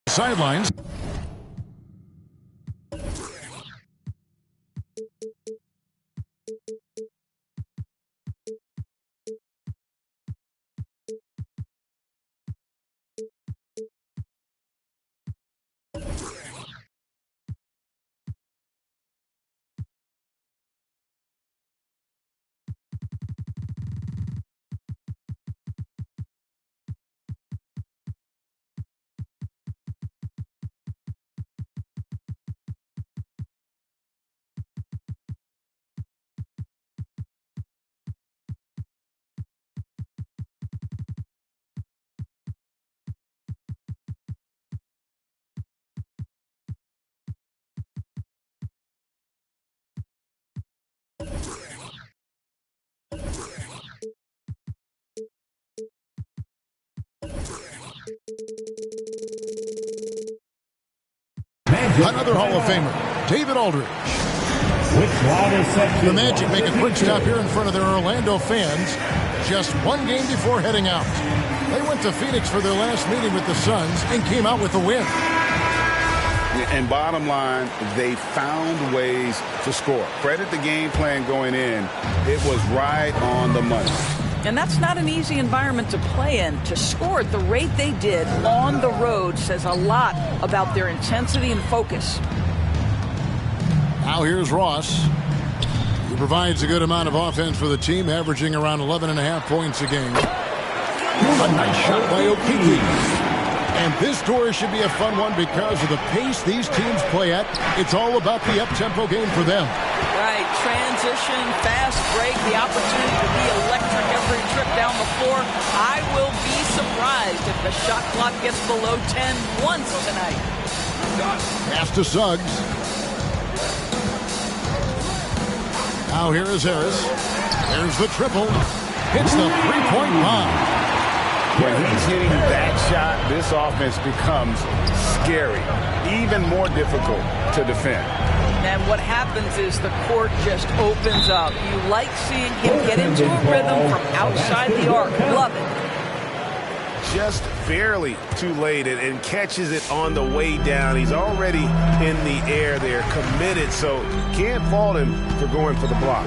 Sidelines. Another Hall of Famer, David Aldridge. The Magic make a quick stop here in front of their Orlando fans just one game before heading out. They went to Phoenix for their last meeting with the Suns and came out with a win. And bottom line, they found ways to score. Credit the game plan going in. It was right on the money. And that's not an easy environment to play in. To score at the rate they did on the road says a lot about their intensity and focus. Now here's Ross. He provides a good amount of offense for the team, averaging around 11.5 points a game. A nice shot by Okeke. And this tour should be a fun one because of the pace these teams play at. It's all about the up-tempo game for them. Right, transition, fast break, the opportunity to be electric every trip down the floor. I will be surprised if the shot clock gets below 10 once tonight. Pass to Suggs. Now here is Harris. There's the triple. Hits the three-point bomb. When he's hitting that shot, this offense becomes scary, even more difficult to defend. And what happens is the court just opens up. You like seeing him get into a rhythm from outside the arc. Love it. Just barely too late and catches it on the way down. He's already in the air there, committed, so can't fault him for going for the block.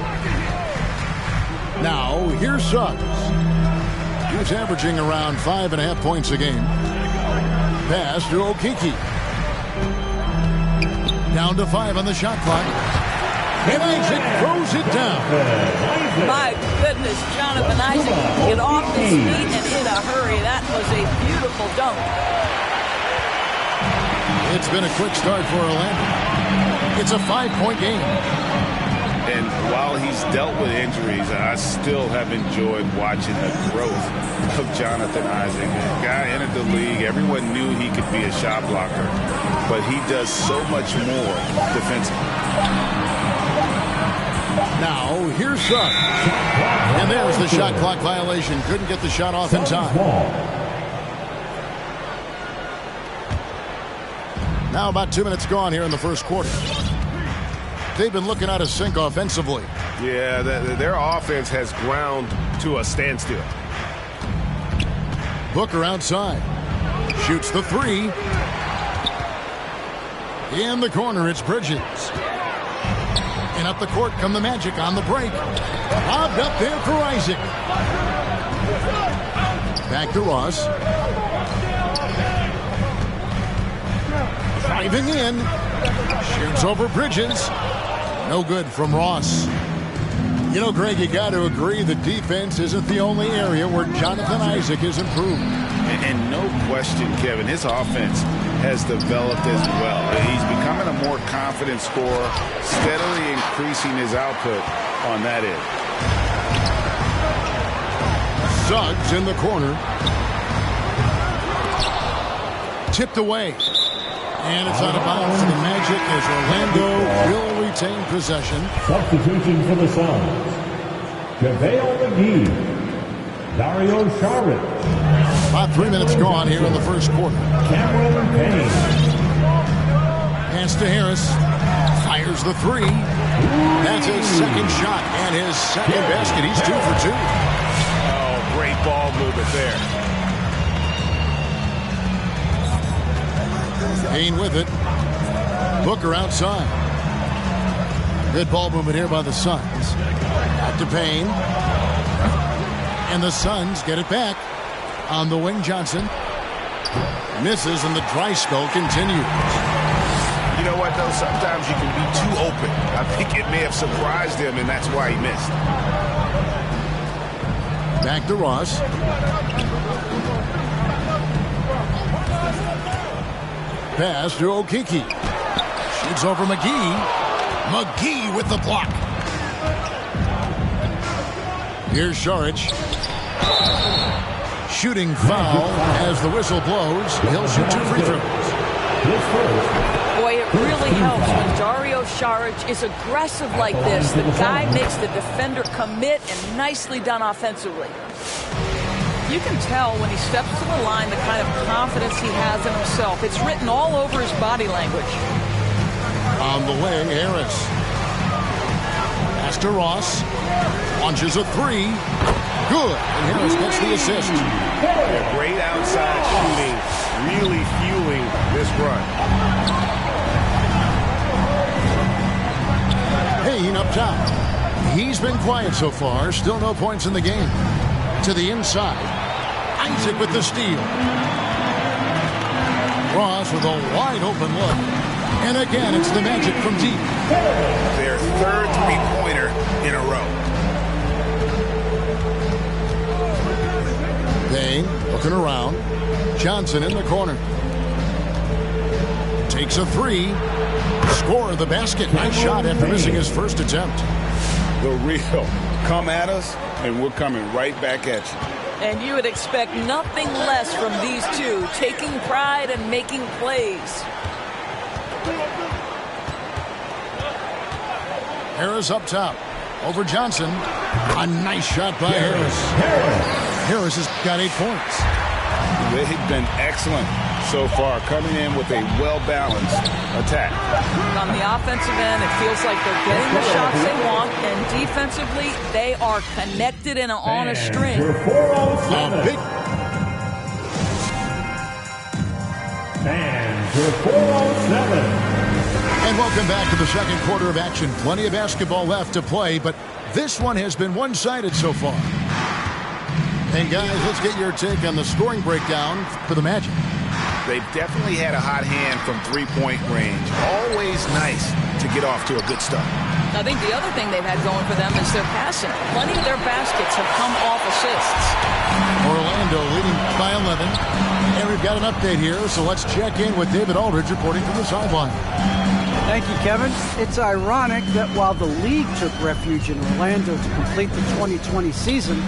Now, here's Suggs. He's averaging around 5.5 points a game. Pass to Okeke. Down to 5 on the shot clock. And Isaac throws it down. My goodness, Jonathan Isaac get off his feet and in a hurry. That was a beautiful dunk. It's been a quick start for Orlando. It's a 5-point game. And while he's dealt with injuries, I still have enjoyed watching the growth of Jonathan Isaac. The guy entered the league. Everyone knew he could be a shot blocker, but he does so much more defensively. Now, here's Suggs. And there's the shot clock violation. Couldn't get the shot off in time. Now about 2 minutes gone here in the first quarter. They've been looking out of sync offensively. Yeah, their offense has ground to a standstill. Booker outside. Shoots the three. In the corner, it's Bridges. And up the court come the Magic on the break. Lobbed up there for Isaac. Back to Ross. Driving in. Shoots over Bridges. No good from Ross. You know, Greg, you got to agree the defense isn't the only area where Jonathan Isaac has improved. And no question, Kevin, his offense has developed as well. He's becoming a more confident scorer, steadily increasing his output on that end. Suggs in the corner. Tipped away. And it's out of bounds to the Magic as Orlando will retain possession. Substitution for the Suns. JaVale McGee. Dario Saric. About 3 minutes gone here in the first quarter. Cameron Payne. Pass to Harris. Fires the three. That's his second shot and his second basket. He's 2 for 2. Oh, great ball movement there. Payne with it. Booker outside. Good ball movement here by the Suns. Back to Payne. And the Suns get it back. On the wing, Johnson. Misses, and the dry spell continues. You know what, though? Sometimes you can be too open. I think it may have surprised him, and that's why he missed. Back to Ross. Pass to Okeke. Shoots over McGee. McGee with the block. Here's Saric. Shooting foul as the whistle blows. He'll shoot 2 free throws. Boy, it really helps when Dario Saric is aggressive like this. The guy makes the defender commit, and nicely done offensively. You can tell when he steps to the line the kind of confidence he has in himself. It's written all over his body language. On the wing, Harris. Pass to Ross. Launches a three. Good. And Harris gets the assist. Yeah, great outside shooting. Really fueling this run. Payne up top. He's been quiet so far. Still no points in the game. To the inside. Isaac with the steal. Ross with a wide open look. And again, it's the Magic from deep. Their third three-pointer in a row. Payne looking around. Johnson in the corner. Takes a three. Score the basket. Nice shot after missing his first attempt. The real. Come at us, and we're coming right back at you. And you would expect nothing less from these two, taking pride and making plays. Harris up top. Over Johnson. A nice shot by Harris. Harris has got 8 points. They've been excellent so far, coming in with a well-balanced attack. On the offensive end, it feels like they're getting the shots they want, and defensively, they are connected and on a string. A big Fans for 407. And welcome back to the second quarter of action. Plenty of basketball left to play, but this one has been one-sided so far. And guys, let's get your take on the scoring breakdown for the Magic. They've definitely had a hot hand from three-point range. Always nice to get off to a good start. I think the other thing they've had going for them is their passing. Plenty of their baskets have come off assists. Orlando leading by 11. And we've got an update here, so let's check in with David Aldridge reporting from the sideline. Thank you, Kevin. It's ironic that while the league took refuge in Orlando to complete the 2020 season,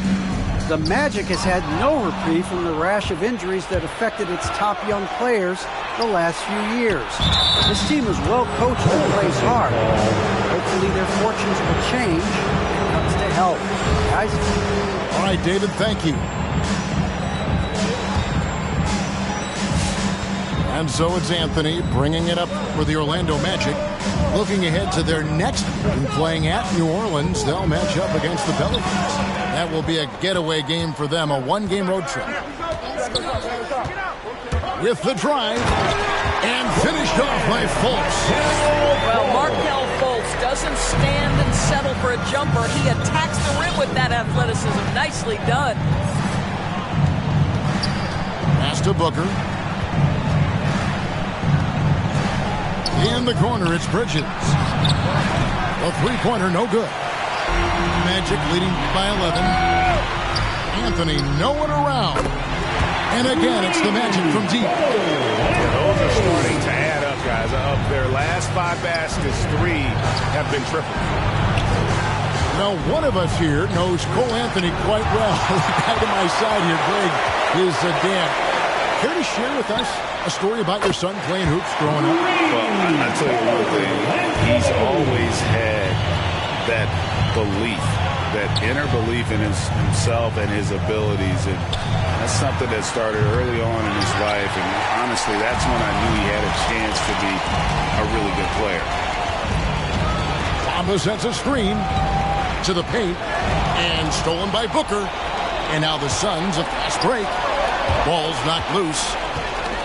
the Magic has had no reprieve from the rash of injuries that affected its top young players the last few years. This team is well coached and plays hard. Hopefully their fortunes will change when it comes to health. Guys? All right, David, thank you. And so it's Anthony bringing it up for the Orlando Magic. Looking ahead to their next game, playing at New Orleans, they'll match up against the Pelicans. That will be a getaway game for them, a one-game road trip. With the drive, and finished off by Fultz. Well, Markelle Fultz doesn't stand and settle for a jumper. He attacks the rim with that athleticism. Nicely done. Pass to Booker. In the corner, it's Bridges. A three-pointer, no good. Magic leading by 11. Anthony, no one around. And again, it's the Magic from deep. Yeah, those are starting to add up, guys. Of their last 5 baskets, 3 have been triple. Now, one of us here knows Cole Anthony quite well. The guy to my side here, Greg, is Dan. Care to share with us a story about your son playing hoops growing up? Well, I'll tell you one thing. He's always had that belief that inner belief in himself and his abilities. And that's something that started early on in his life. And honestly, that's when I knew he had a chance to be a really good player. Bamba sends a screen to the paint and stolen by Booker. And now the Suns a fast break. Ball's knocked loose.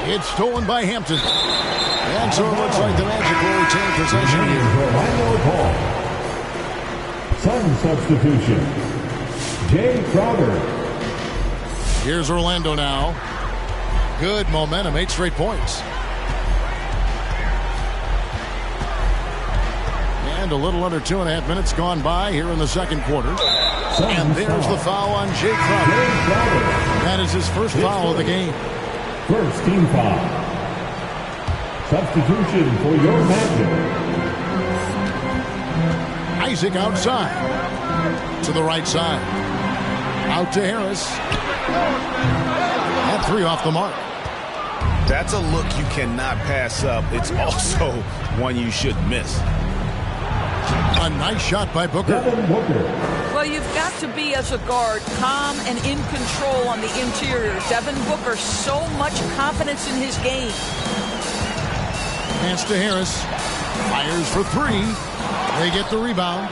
It's stolen by Hampton. And so it looks like the Magic will retain possession here. Orlando Ball. Sun substitution. Jay Crowder. Here's Orlando now. Good momentum, 8 straight points. And a little under 2.5 minutes gone by here in the second quarter. And there's the foul on Jay Crowder. That is his first foul of the game. First team foul. Substitution for your Magic. Isaac outside. To the right side. Out to Harris. That 3 off the mark. That's a look you cannot pass up. It's also one you should miss. A nice shot by Booker. Devin Booker. Well, you've got to be, as a guard, calm and in control on the interior. Devin Booker, so much confidence in his game. Pass to Harris. Fires for 3. They get the rebound.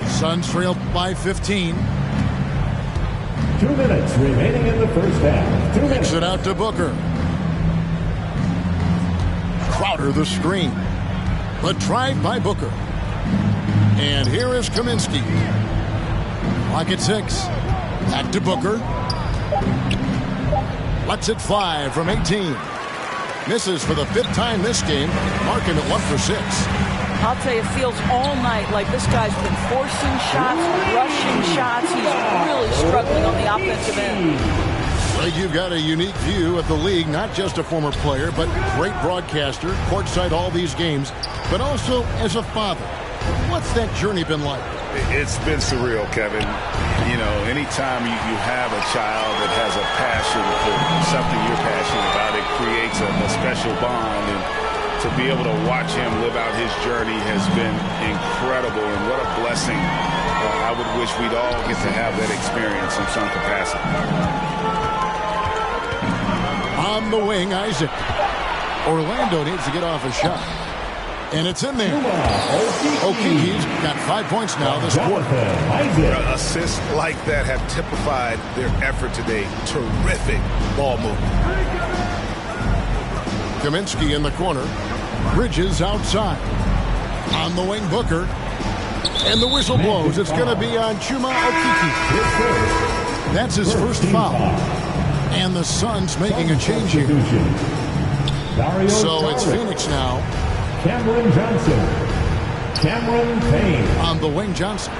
Suns trail by 15. 2 minutes remaining in the first half. 2 minutes. Kicks it out to Booker. Crowder the screen. But tried by Booker. And here is Kaminsky. Clock at 6. Back to Booker. Lets it fly from 18. Misses for the 5th time this game. Marking it 1 for 6. I'll tell you, it feels all night like this guy's been forcing shots, rushing shots. He's really struggling on the offensive end. Greg, you've got a unique view of the league, not just a former player, but great broadcaster, courtside all these games, but also as a father. What's that journey been like? It's been surreal, Kevin. You know, anytime you have a child that has a passion for something you're passionate about, it creates a special bond. And to be able to watch him live out his journey has been incredible. And what a blessing. I would wish we'd all get to have that experience in some capacity. On the wing, Isaac. Orlando needs to get off a shot. And it's in there. Okiki's got 5 points now this quarter. Assists like that have typified their effort today. Terrific ball movement. Kaminsky in the corner. Bridges outside. On the wing, Booker. And the whistle blows. It's going to be on Chuma Okeke. That's his first foul. And the Suns making a change here. So it's Phoenix now. Cameron Johnson. Cameron Payne. On the wing, Johnson.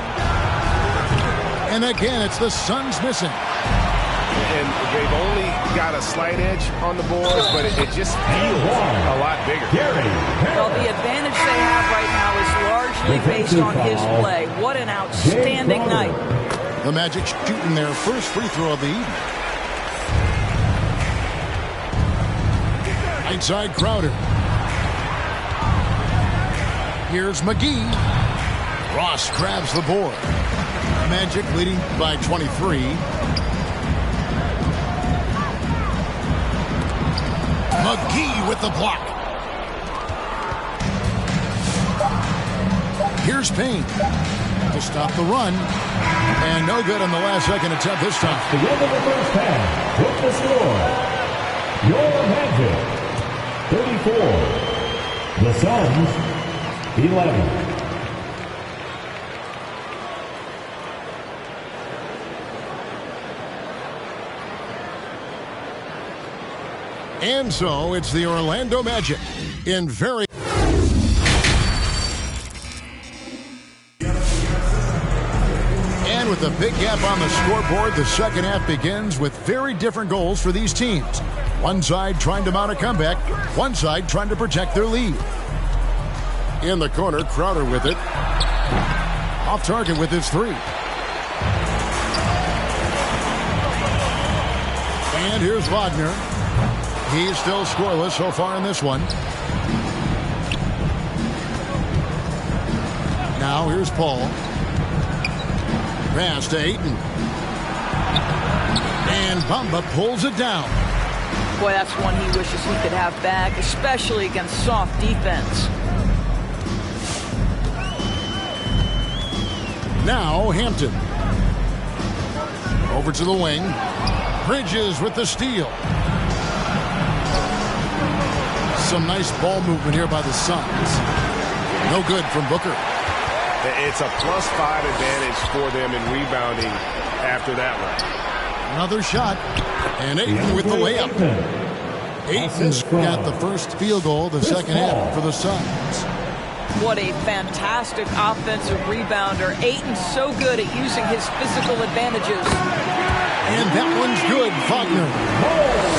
And again, it's the Suns missing. And they've only got a slight edge on the boards, but it just feels a lot bigger. Well, the advantage they have right now is largely based on his play. What an outstanding night. The Magic shooting their first free throw of the evening. Right side, Crowder. Here's McGee. Ross grabs the board. Magic leading by 23. McGee with the block. Here's Payne to stop the run. And no good on the last second attempt this time. The end of the first half. With the score. Your Magic. 34. The Suns. 11. And so it's the Orlando Magic in very... And with a big gap on the scoreboard, the second half begins with very different goals for these teams. One side trying to mount a comeback, one side trying to protect their lead. In the corner, Crowder with it. Off target with his 3. And here's Wagner. He's still scoreless so far in this one. Now here's Paul. Pass to Ayton. And Bamba pulls it down. Boy, that's one he wishes he could have back, especially against soft defense. Now Hampton. Over to the wing. Bridges with the steal. Some nice ball movement here by the Suns. No good from Booker. It's a +5 advantage for them in rebounding after that one. Another shot. And Ayton with the layup. Ayton's got the first field goal the second half for the Suns. What a fantastic offensive rebounder. Ayton's so good at using his physical advantages. And that one's good, Wagner.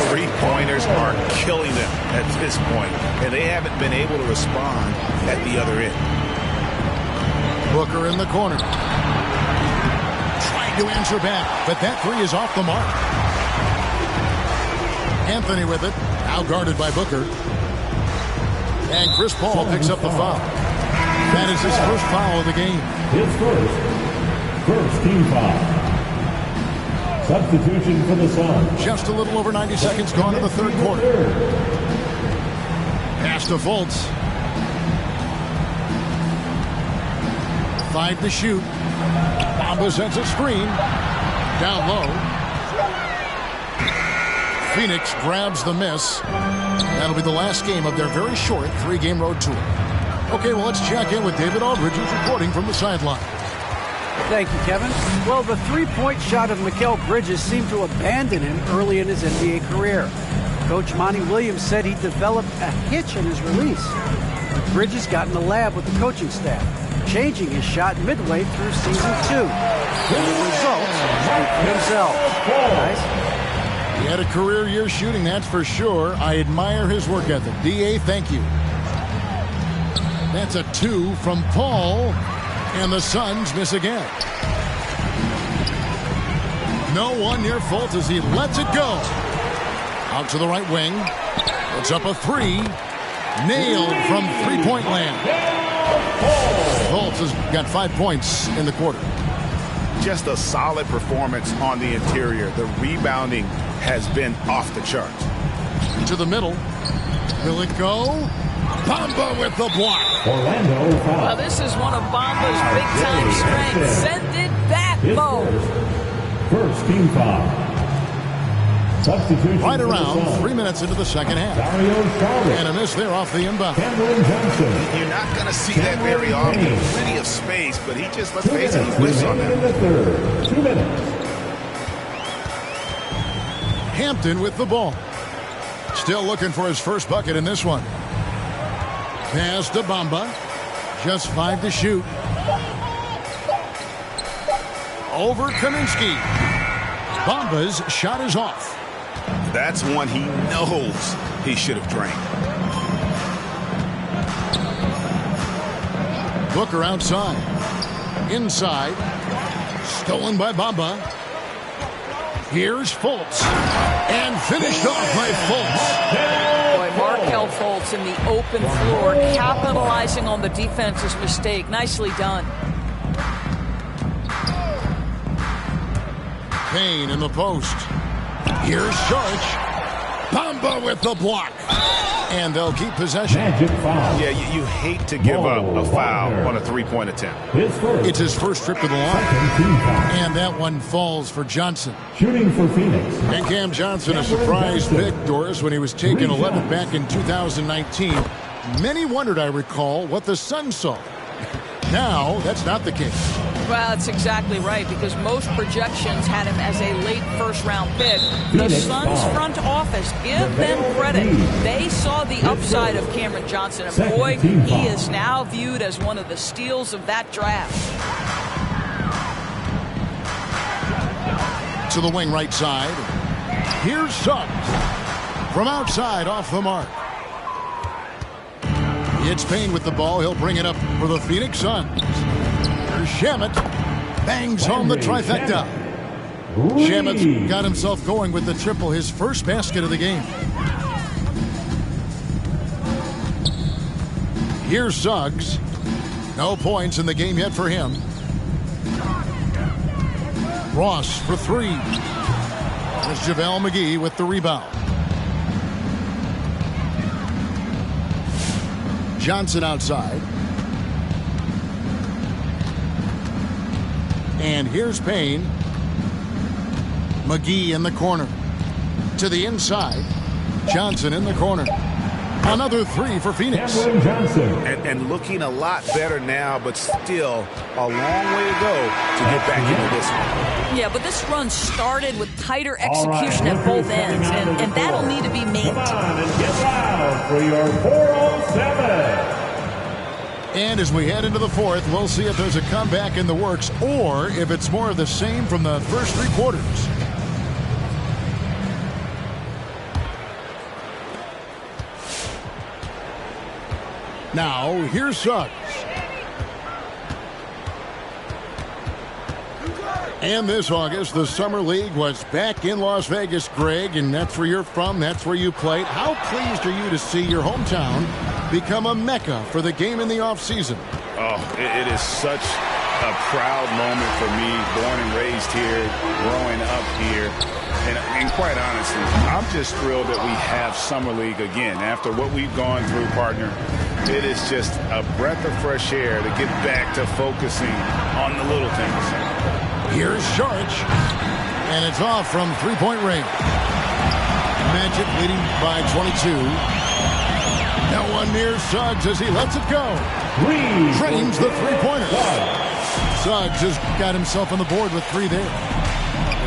Three-pointers are killing them at this point, and they haven't been able to respond at the other end. Booker in the corner. Trying to answer back, but that three is off the mark. Anthony with it, now guarded by Booker. And Chris Paul picks up the foul. That is his first foul of the game. His first team foul. Substitution for the Suns. Just a little over 90 seconds gone in the third quarter. Pass to Fultz. 5 to shoot. Bamba sends a screen. Down low. Phoenix grabs the miss. That'll be the last game of their very short 3-game road tour. Okay, well, let's check in with David Aldridge, who's reporting from the sideline. Thank you, Kevin. Well, the three-point shot of Mikal Bridges seemed to abandon him early in his NBA career. Coach Monty Williams said he developed a hitch in his release. But Bridges got in the lab with the coaching staff, changing his shot midway through season 2. And the results speak for themselves. Guys. He had a career year shooting, that's for sure. I admire his work ethic. D.A., thank you. That's a 2 from Paul, and the Suns miss again. No one near Fultz as he lets it go. Out to the right wing. Puts up a 3. Nailed from three-point land. Fultz has got 5 points in the quarter. Just a solid performance on the interior. The rebounding has been off the charts. To the middle. Will it go? Bamba with the block. Orlando foul. Well, this is one of Bamba's big-time strengths. Send it back, Mo. First team foul. Substitution Right for the around Suns. 3 minutes into the second half. Dario Saric. And a miss there off the inbound. Cameron Johnson. You're not going to see that very often. Plenty of space, but he just, let's 2 face it, he minutes whiffs on remaining that. in the third. 2 minutes. Hampton with the ball. Still looking for his first bucket in this one. Pass to Bamba. Just 5 to shoot. Over Kaminsky. Bamba's shot is off. That's one he knows he should have drained. Booker outside. Inside. Stolen by Bamba. Here's Fultz. And finished off by Fultz. Boy, Markelle Fultz in the open floor, capitalizing on the defense's mistake. Nicely done. Payne in the post. Here's Saric. Bamba with the block. And they'll keep possession. Magic foul. Yeah, you hate to give up a foul on a three-point attempt. His first. It's his first trip to the line. Second team foul. And that one falls for Johnson. Shooting for Phoenix. And Cam Johnson, a surprise pick, Doris, when he was taken 11th back in 2019. Many wondered, I recall, what the Suns saw. Now, that's not the case. Well, that's exactly right, because most projections had him as a late first-round pick. The Phoenix Suns foul. front office, give them credit. They saw the upside of Cameron Johnson, and Second boy, team he foul. is now viewed as one of the steals of that draft. To the wing right side. Here's Suggs. From outside, off the mark. It's Payne with the ball. He'll bring it up for the Phoenix Suns. Here's Shamet. Bangs home the trifecta. Shamet's got himself going with the triple, his first basket of the game. Here's Suggs. No points in the game yet for him. Ross for three. There's JaVale McGee with the rebound. Johnson outside. And here's Payne. McGee in the corner. To the inside. Johnson in the corner. Another three for Phoenix. And looking a lot better now, but still a long way to go to get back into this one. Yeah, but this run started with tighter execution at both ends, and that'll need to be maintained. Get loud for your 407. And as we head into the fourth, we'll see if there's a comeback in the works or if it's more of the same from the first three quarters. Now, here's Suggs. And this August, the Summer League was back in Las Vegas, Greg, and that's where you're from, that's where you played. How pleased are you to see your hometown become a mecca for the game in the offseason? Oh, it is such a proud moment for me, born and raised here, growing up here. And quite honestly, I'm just thrilled that we have Summer League again. After what we've gone through, partner, it is just a breath of fresh air to get back to focusing on the little things. Here's Saric, and it's off from three-point range. Magic leading by 22. No one near Suggs as he lets it go. Drains the three-pointer. Suggs has got himself on the board with three there.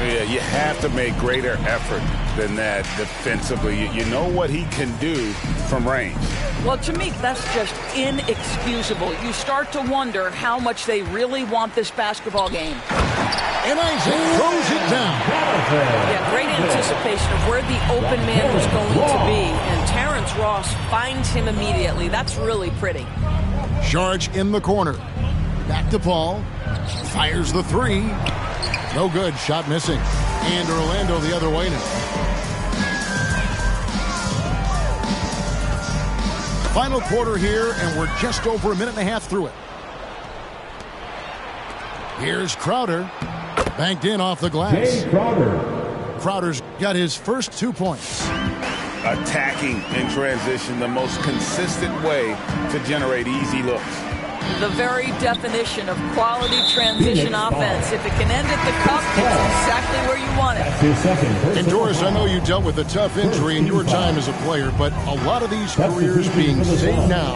Yeah, you have to make greater effort than that defensively. You know what he can do from range. Well, to me, that's just inexcusable. You start to wonder how much they really want this basketball game. And Isaac throws it down. Yeah, great anticipation of where the open man was going to be. And Terrence Ross finds him immediately. That's really pretty. Saric in the corner. Back to Paul. Fires the three. No good. Shot missing. And Orlando the other way now. Final quarter here, and we're just over a minute and a half through it. Here's Crowder. Banked in off the glass. Jay Crowder. Crowder's got his first 2 points. Attacking in transition, the most consistent way to generate easy looks. The very definition of quality transition offense. If it can end at the cup, it's exactly where you want it. And Doris, I know you dealt with a tough injury in your time as a player, but a lot of these careers being saved now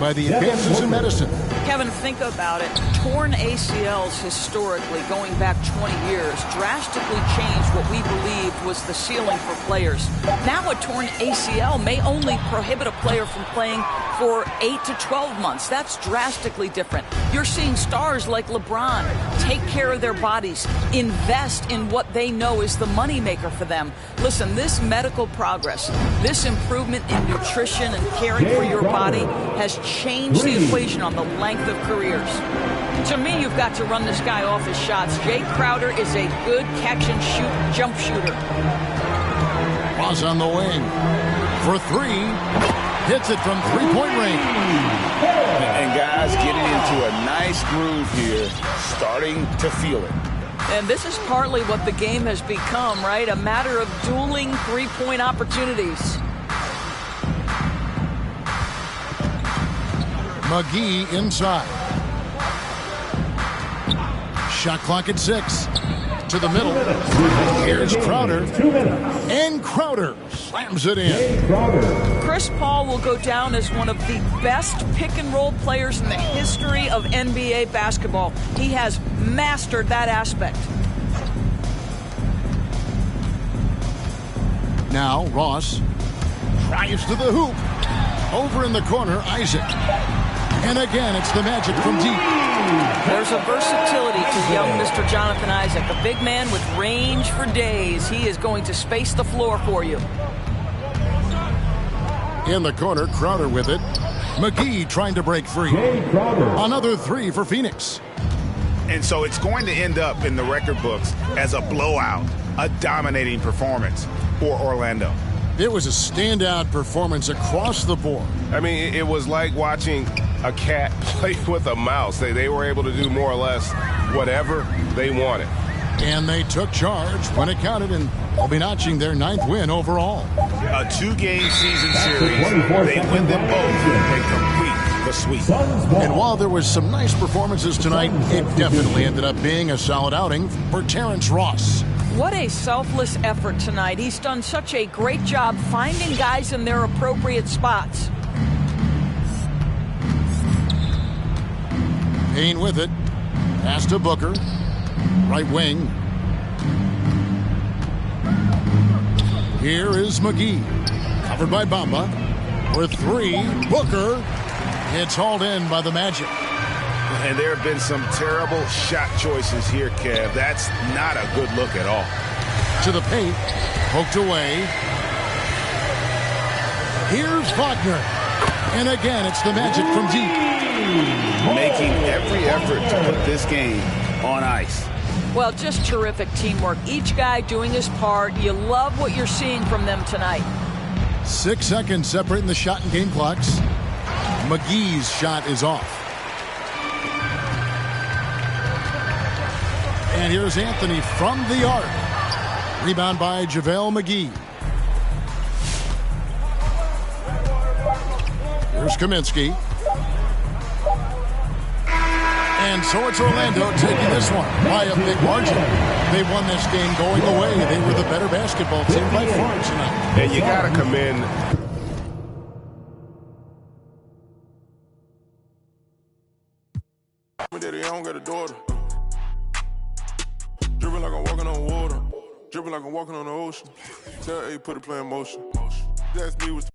by the advances in medicine. Kevin, think about it. Torn ACLs historically, going back 20 years, drastically changed what we believed was the ceiling for players. Now a torn ACL may only prohibit a player from playing for 8 to 12 months. That's drastically different. You're seeing stars like LeBron take care of their bodies, invest in what they know is the moneymaker for them. Listen, this medical progress, this improvement in nutrition and caring for your body has changed the equation on the length of careers. To me, you've got to run this guy off his shots. Jay Crowder is a good catch-and-shoot jump shooter. Ross on the wing for three. Hits it from three-point range. And guys getting into a nice groove here, starting to feel it. And this is partly what the game has become, right? A matter of dueling three-point opportunities. McGee inside. Shot clock at 6. To the middle. Here's Crowder. 2 minutes. And Crowder slams it in. Jay Crowder. Chris Paul will go down as one of the best pick-and-roll players in the history of NBA basketball. He has mastered that aspect. Now Ross drives to the hoop. Over in the corner, Isaac. And again, it's the Magic from deep. There's a versatility to young Mr. Jonathan Isaac, a big man with range for days. He is going to space the floor for you. In the corner, Crowder with it. McGee trying to break free. Jay Crowder. Another three for Phoenix. And so it's going to end up in the record books as a blowout, a dominating performance for Orlando. It was a standout performance across the board. I mean, it was like watching a cat play with a mouse. They were able to do more or less whatever they wanted. And they took charge when it counted, and they'll be notching their 9th win overall. A 2-game season series. They win them both and complete the sweep. And while there was some nice performances tonight, it definitely ended up being a solid outing for Terrence Ross. What a selfless effort tonight. He's done such a great job finding guys in their appropriate spots. Payne with it. Pass to Booker. Right wing. Here is McGee. Covered by Bamba. For 3. Booker. It's hauled in by the Magic. And there have been some terrible shot choices here, Kev. That's not a good look at all. To the paint. Poked away. Here's Wagner. And again, it's the Magic from deep. Making every effort to put this game on ice. Well, just terrific teamwork. Each guy doing his part. You love what you're seeing from them tonight. 6 seconds separating the shot and game clocks. McGee's shot is off. And here's Anthony from the arc. Rebound by JaVale McGee. Here's Kaminsky. And so it's Orlando taking this one by a big margin. They won this game going away. They were the better basketball team by far tonight. And you got to commend. Daddy, I don't got a daughter. Dripping like I'm walking on water. Dripping like I'm walking on the ocean. Tell A, put a plan in motion. That's me was